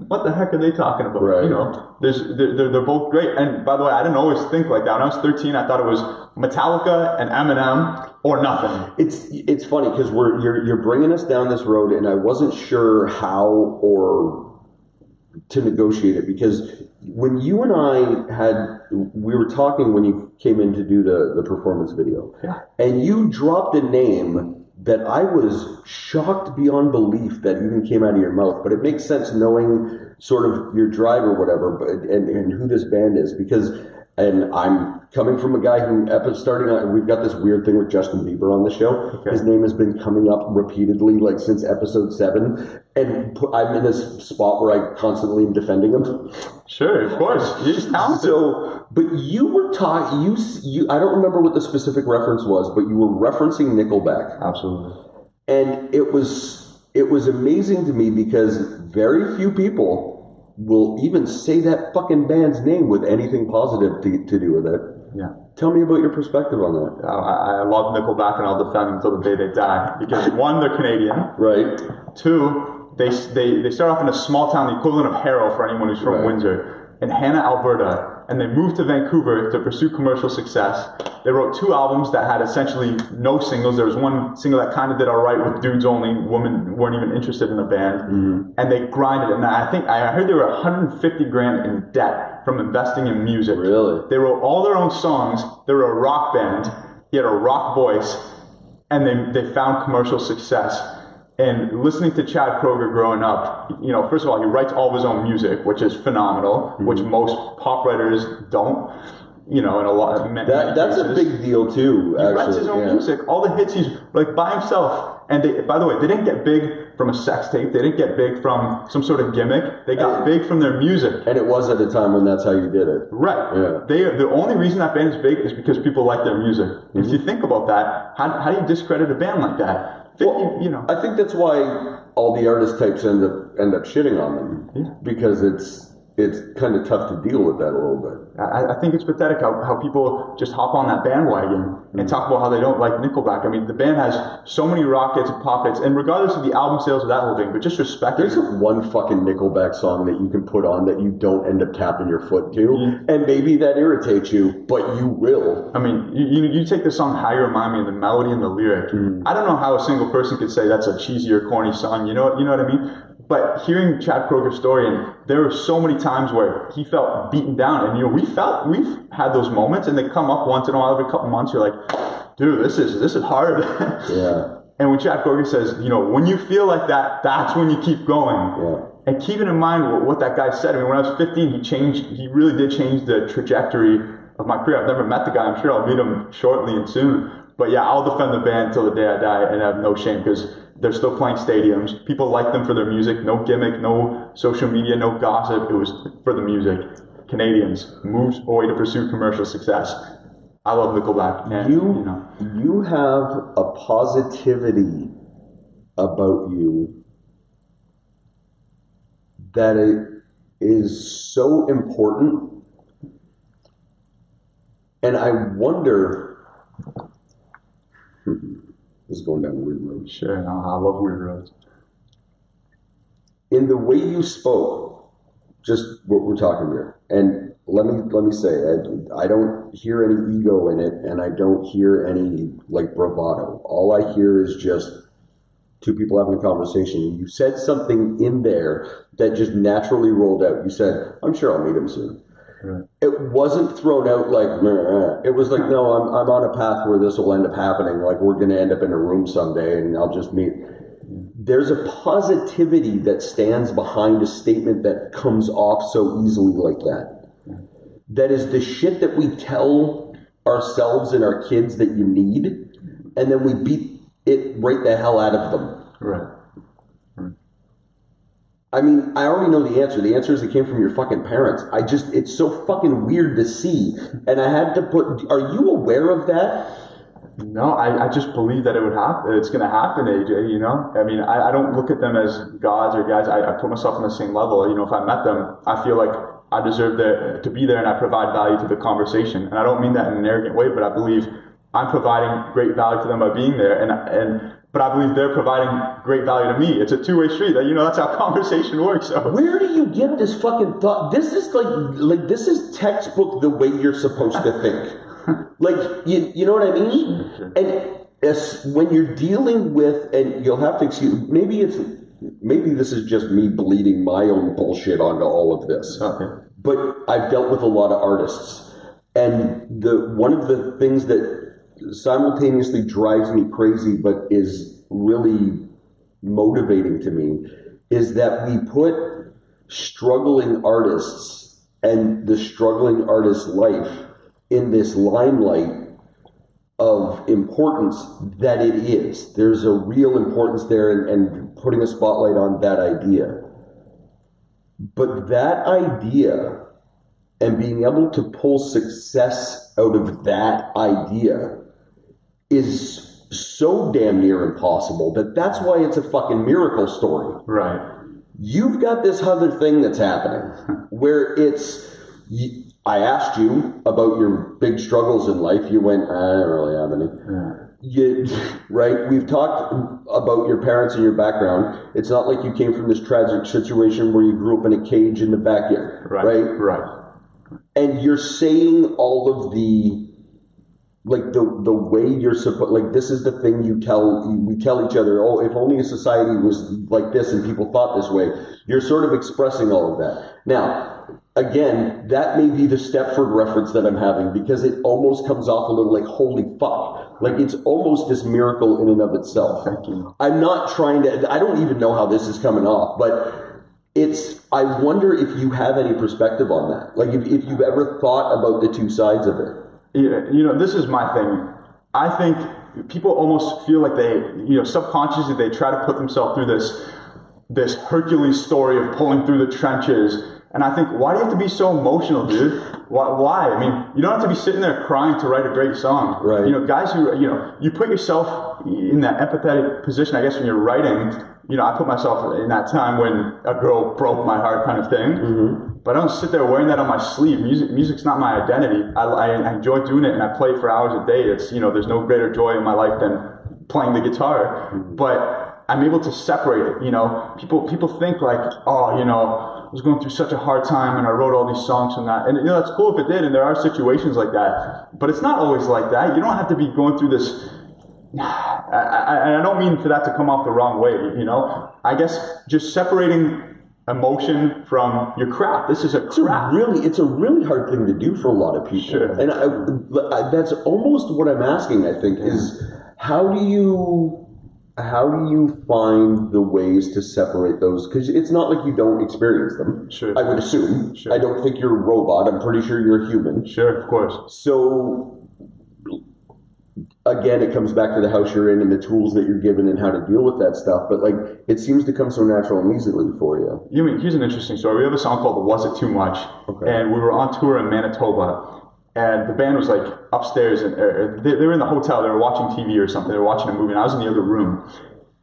what the heck are they talking about? Right. You know, they're both great. And by the way, I didn't always think like that. When I was 13, I thought it was Metallica and Eminem or nothing. It's funny because you're bringing us down this road, and I wasn't sure how or to negotiate it, because when you and we were talking when you came in to do the performance video, and you dropped a name that I was shocked beyond belief that even came out of your mouth, but it makes sense knowing sort of your drive or whatever, and who this band is, because, and I'm coming from a guy who we've got this weird thing with Justin Bieber on the show. Okay. His name has been coming up repeatedly, like since episode 7, and I'm in a spot where I constantly am defending him. Sure, of course. He's talented. So, but you were talking, I don't remember what the specific reference was, but you were referencing Nickelback. Absolutely. And it was amazing to me because very few people will even say that fucking band's name with anything positive to do with it. Yeah. Tell me about your perspective on that. I love Nickelback, and I'll defend them until the day they die. Because 1, they're Canadian. Right. 2, they start off in a small town, the equivalent of Harrow for anyone who's from Windsor, in Hanna, Alberta. And they moved to Vancouver to pursue commercial success. They wrote 2 albums that had essentially no singles. There was one single that kind of did all right with dudes only. Women weren't even interested in the band. Mm-hmm. And they grinded. And I heard they were $150,000 in debt from investing in music. Really? They wrote all their own songs. They were a rock band. He had a rock voice. And they found commercial success. And listening to Chad Kroeger growing up, you know, first of all, he writes all of his own music, which is phenomenal, which most pop writers don't. you know, in a lot of many that's cases. a big deal too. He writes his own music. All the hits he's like by himself. And they, by the way, they didn't get big from a sex tape. They didn't get big from some sort of gimmick. They got big from their music. And it was at a time when that's how you did it. Right. Yeah. The only reason that band is big is because people like their music. Mm-hmm. If you think about that, how do you discredit a band like that? Well, you know. I think that's why all the artist types end up shitting on them, because it's kind of tough to deal with that a little bit. I think it's pathetic how people just hop on that bandwagon and talk about how they don't like Nickelback. I mean, the band has so many rock hits and pop hits, and regardless of the album sales or that whole thing, but just respect. There's one fucking Nickelback song that you can put on that you don't end up tapping your foot to, and maybe that irritates you, but you will. I mean, you take the song How You Remind Me, and the melody and the lyric. I don't know how a single person could say that's a cheesy or corny song. You know what I mean? But hearing Chad Kroger's story, and there were so many times where he felt beaten down, and you know, we've had those moments, and they come up once in a while, every couple months. You're like, dude, this is hard. Yeah. And when Chad Kroger says, you know, when you feel like that, that's when you keep going. Yeah. And keeping in mind what that guy said. I mean, when I was 15, he really did change the trajectory of my career. I've never met the guy. I'm sure I'll meet him shortly and soon. But yeah, I'll defend the band till the day I die, and I have no shame because they're still playing stadiums. People like them for their music. No gimmick, no social media, no gossip. It was for the music. Canadians moved away to pursue commercial success. I love Nickelback. And, you have a positivity about you that it is so important. And I wonder... This is going down a weird road. Sure, no, I love weird roads. In the way you spoke, just what we're talking here, and let me say, I don't hear any ego in it, and I don't hear any like bravado. All I hear is just two people having a conversation. You said something in there that just naturally rolled out. You said, "I'm sure I'll meet him soon." Right. It wasn't thrown out like, meh. It was like, no, I'm on a path where this will end up happening. Like, we're going to end up in a room someday and I'll just meet. There's a positivity that stands behind a statement that comes off so easily like that. That is the shit that we tell ourselves and our kids that you need, and then we beat it right the hell out of them. Right. I mean, I already know the answer. The answer is it came from your fucking parents. It's so fucking weird to see. And I had to are you aware of that? No, I just believe that it would happen. It's going to happen, AJ, you know? I mean, I don't look at them as gods or guys. I put myself on the same level. You know, if I met them, I feel like I deserve to be there and I provide value to the conversation. And I don't mean that in an arrogant way, but I believe I'm providing great value to them by being there. But I believe they're providing great value to me. It's a two-way street. You know, that's how conversation works. So. Where do you get this fucking thought? This is like this is textbook the way you're supposed to think. Like, you know what I mean? Sure. And when you're dealing with, and you'll have to excuse, maybe this is just me bleeding my own bullshit onto all of this. Okay. But I've dealt with a lot of artists, and one of the things that simultaneously drives me crazy but is really motivating to me is that we put struggling artists and the struggling artist's life in this limelight of importance that it is. There's a real importance there and putting a spotlight on that idea. But that idea and being able to pull success out of that idea is so damn near impossible that's why it's a fucking miracle story. Right. You've got this other thing that's happening where I asked you about your big struggles in life. You went, I don't really have any. Yeah. Right? We've talked about your parents and your background. It's not like you came from this tragic situation where you grew up in a cage in the backyard. Right? And you're saying all of the way you're supposed, like this is the thing we tell each other, oh, if only a society was like this and people thought this way. You're sort of expressing all of that. Now, again, that may be the Stepford reference that I'm having because it almost comes off a little like, holy fuck. Like it's almost this miracle in and of itself. Thank you. I'm not trying to, I don't even know how this is coming off, but I wonder if you have any perspective on that. Like if you've ever thought about the two sides of it. This is my thing. I think people almost feel like they, subconsciously they try to put themselves through this Hercules story of pulling through the trenches. And I think, why do you have to be so emotional, dude? Why? I mean, you don't have to be sitting there crying to write a great song. Right. Guys who, you put yourself in that empathetic position, I guess, when you're writing. I put myself in that time when a girl broke my heart kind of thing. Mm-hmm. But I don't sit there wearing that on my sleeve. Music's not my identity. I enjoy doing it, and I play it for hours a day. It's, there's no greater joy in my life than playing the guitar. Mm-hmm. But I'm able to separate it. People think like, I was going through such a hard time and I wrote all these songs from that. And that's cool if it did, and there are situations like that. But it's not always like that. You don't have to be going through this. I don't mean for that to come off the wrong way, I guess just separating emotion from your craft. This is a craft. It's a really hard thing to do for a lot of people. Sure. And I that's almost what I'm asking, I think, is how do you find the ways to separate those? Because it's not like you don't experience them. Sure. I would assume. Sure. I don't think you're a robot. I'm pretty sure you're a human. Sure, of course. So again, it comes back to the house you're in and the tools that you're given and how to deal with that stuff. But it seems to come so natural and easily for you. Here's an interesting story. We have a song called "Was It Too Much," and we were on tour in Manitoba, and the band was upstairs, and they were in the hotel. They were watching TV or something. They were watching a movie, and I was in the other room.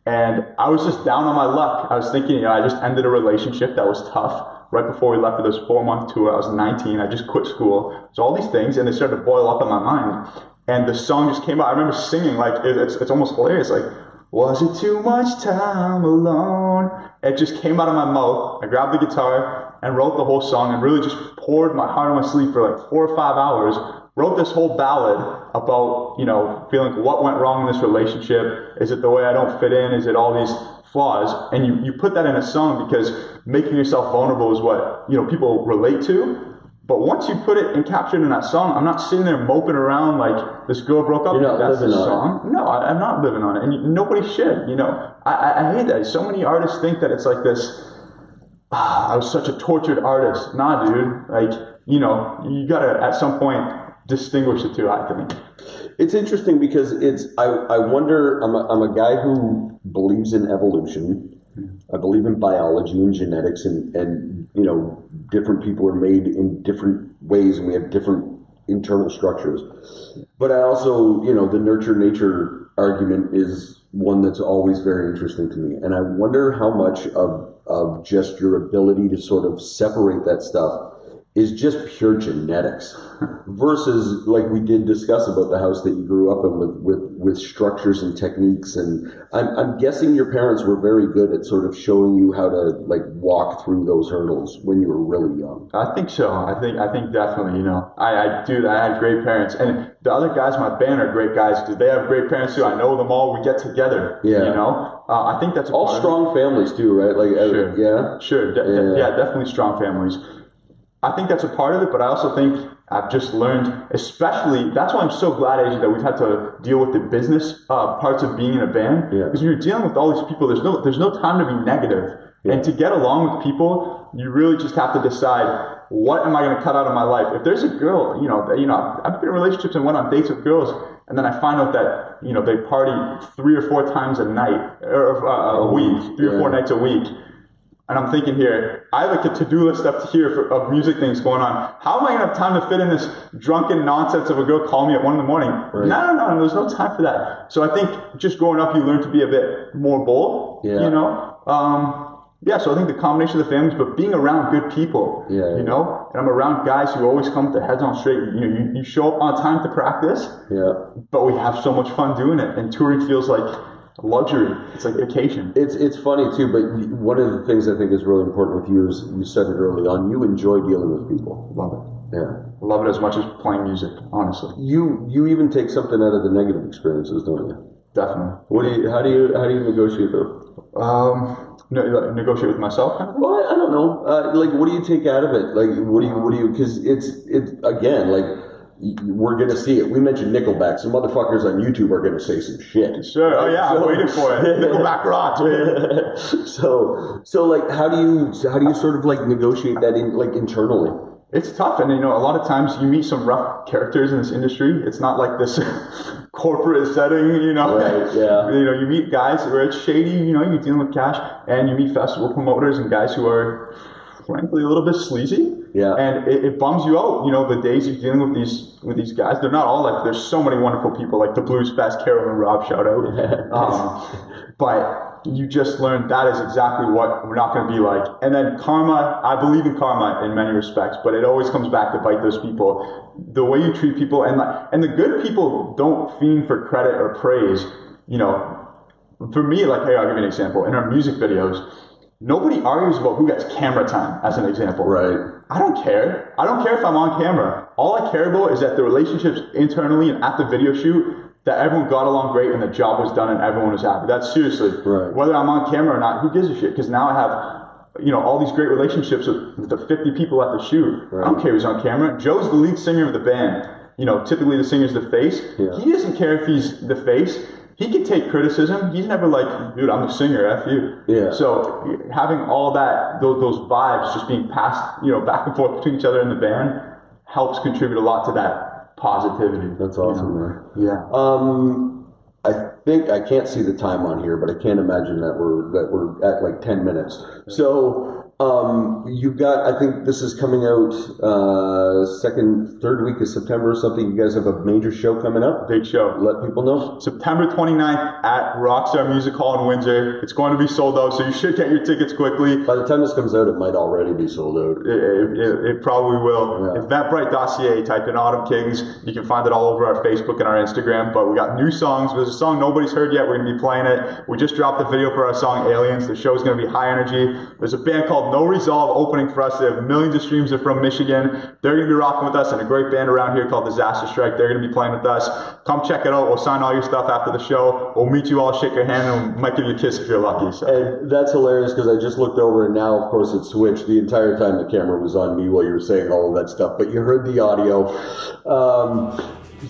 And I was just down on my luck. I was thinking, I just ended a relationship that was tough. Right before we left for this 4-month tour, I was 19. I just quit school. So all these things, and they started to boil up in my mind. And the song just came out. I remember singing, it's almost hilarious. Was it too much time alone? It just came out of my mouth. I grabbed the guitar and wrote the whole song and really just poured my heart on my sleeve for 4 or 5 hours. Wrote this whole ballad about, feeling what went wrong in this relationship. Is it the way I don't fit in? Is it all these flaws? And you put that in a song because making yourself vulnerable is what, people relate to. But once you put it and capture it in that song, I'm not sitting there moping around like this girl broke up. You're not that's the living on song. No, I'm not living on it. And nobody should, I hate that. So many artists think that it's like this, I was such a tortured artist. Nah, dude. You gotta, at some point, distinguish the two, I think. It's interesting because I wonder, I'm a guy who believes in evolution. I believe in biology and genetics and different people are made in different ways and we have different internal structures. But I also, the nurture-nature argument is one that's always very interesting to me. And I wonder how much of just your ability to sort of separate that stuff is just pure genetics versus like we did discuss about the house that you grew up in with structures and techniques. And I'm guessing your parents were very good at sort of showing you how to walk through those hurdles when you were really young. I think so. I think definitely, I had great parents, and the other guys in my band are great guys because they have great parents too. I know them all. We get together. Yeah. I think that's all strong families too, right? Sure. Yeah. Sure. Definitely strong families. I think that's a part of it, but I also think I've just learned, especially, that's why I'm so glad, AJ, that we've had to deal with the business parts of being in a band. Because when you're dealing with all these people, there's no time to be negative. Yeah. And to get along with people, you really just have to decide, what am I going to cut out of my life? If there's a girl, I've been in relationships and went on dates with girls, and then I find out that, they party 3 or 4 times a night, or a week, 3 or 4 nights a week. And I'm thinking here, I have a to-do list up here of music things going on. How am I going to have time to fit in this drunken nonsense of a girl calling me at 1 a.m? Right. No, there's no time for that. So I think just growing up, you learn to be a bit more bold, so I think the combination of the families, but being around good people, and I'm around guys who always come with their heads on straight. You show up on time to practice, but we have so much fun doing it, and touring feels like luxury. It's like vacation. It's funny too, but one of the things I think is really important with you is you said it early on, you enjoy dealing with people. Love it. Yeah. Love it as much as playing music, honestly. You even take something out of the negative experiences, don't you? Definitely. How do you negotiate those? Negotiate with myself, kind of? Well, I don't know. What do you take out of it? What do you? Because it's again we're going to see it. We mentioned Nickelback. Some motherfuckers on YouTube are going to say some shit. Sure. Oh yeah, I'm waiting for it. Nickelback rocks, man. So like, how do you sort of like negotiate that internally? It's tough, and a lot of times you meet some rough characters in this industry. It's not like this corporate setting, Right, yeah. You meet guys where it's shady, you're dealing with cash, and you meet festival promoters and guys who are, frankly, a little bit sleazy. Yeah. And it bums you out, the days you're dealing with these guys. They're not all like, there's so many wonderful people, like the Blues Fest, Carol and Rob, shout out. But you just learn that is exactly what we're not going to be like. And then karma, I believe in karma in many respects, but it always comes back to bite those people. The way you treat people, and the good people don't fiend for credit or praise. For me, like, hey, I'll give you an example. In our music videos, nobody argues about who gets camera time, as an example. Right. I don't care. I don't care if I'm on camera. All I care about is that the relationships internally and at the video shoot, that everyone got along great and the job was done and everyone was happy. That's seriously, right. Whether I'm on camera or not, who gives a shit? Because now I have, all these great relationships with the 50 people at the shoot. Right. I don't care who's on camera. Joe's the lead singer of the band. Typically the singer's the face. Yeah. He doesn't care if he's the face. He can take criticism. He's never like, dude, I'm the singer, F you. Yeah. So having all that, those vibes just being passed, back and forth between each other in the band helps contribute a lot to that positivity. That's awesome, man. Yeah. I think I can't see the time on here, but I can't imagine that we're at like 10 minutes. So you've got, I think this is coming out third week of September or something. You guys have a major show coming up? Big show. Let people know. September 29th at Rockstar Music Hall in Windsor. It's going to be sold out, so you should get your tickets quickly. By the time this comes out, it might already be sold out. It probably will. Yeah. Eventbrite.ca, type in Autumn Kings. You can find it all over our Facebook and our Instagram, but we got new songs. There's a song nobody's heard yet. We're going to be playing it. We just dropped the video for our song Aliens. The show's going to be high energy. There's a band called No Resolve opening for us. They have millions of streams. They're from Michigan. They're going to be rocking with us, and a great band around here called Disaster Strike. They're going to be playing with us. Come check it out. We'll sign all your stuff after the show. We'll meet you all, shake your hand, and we might give you a kiss if you're lucky. So. And that's hilarious because I just looked over, and now, of course, it switched. The entire time the camera was on me while you were saying all of that stuff, but you heard the audio.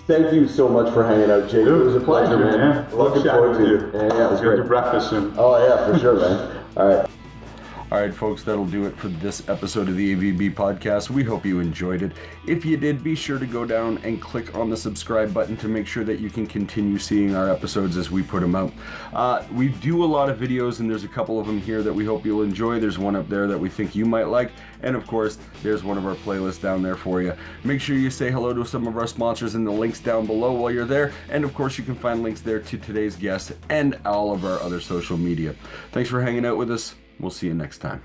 Thank you so much for hanging out, Jake. Dude, it was a pleasure, man. Looking forward to you. Yeah, it was great. Your breakfast soon. Oh, yeah, for sure, man. All right. All right, folks, that'll do it for this episode of the AVB Podcast. We hope you enjoyed it. If you did, be sure to go down and click on the subscribe button to make sure that you can continue seeing our episodes as we put them out. We do a lot of videos, and there's a couple of them here that we hope you'll enjoy. There's one up there that we think you might like, and of course, there's one of our playlists down there for you. Make sure you say hello to some of our sponsors in the links down below while you're there, and of course, you can find links there to today's guest and all of our other social media. Thanks for hanging out with us. We'll see you next time.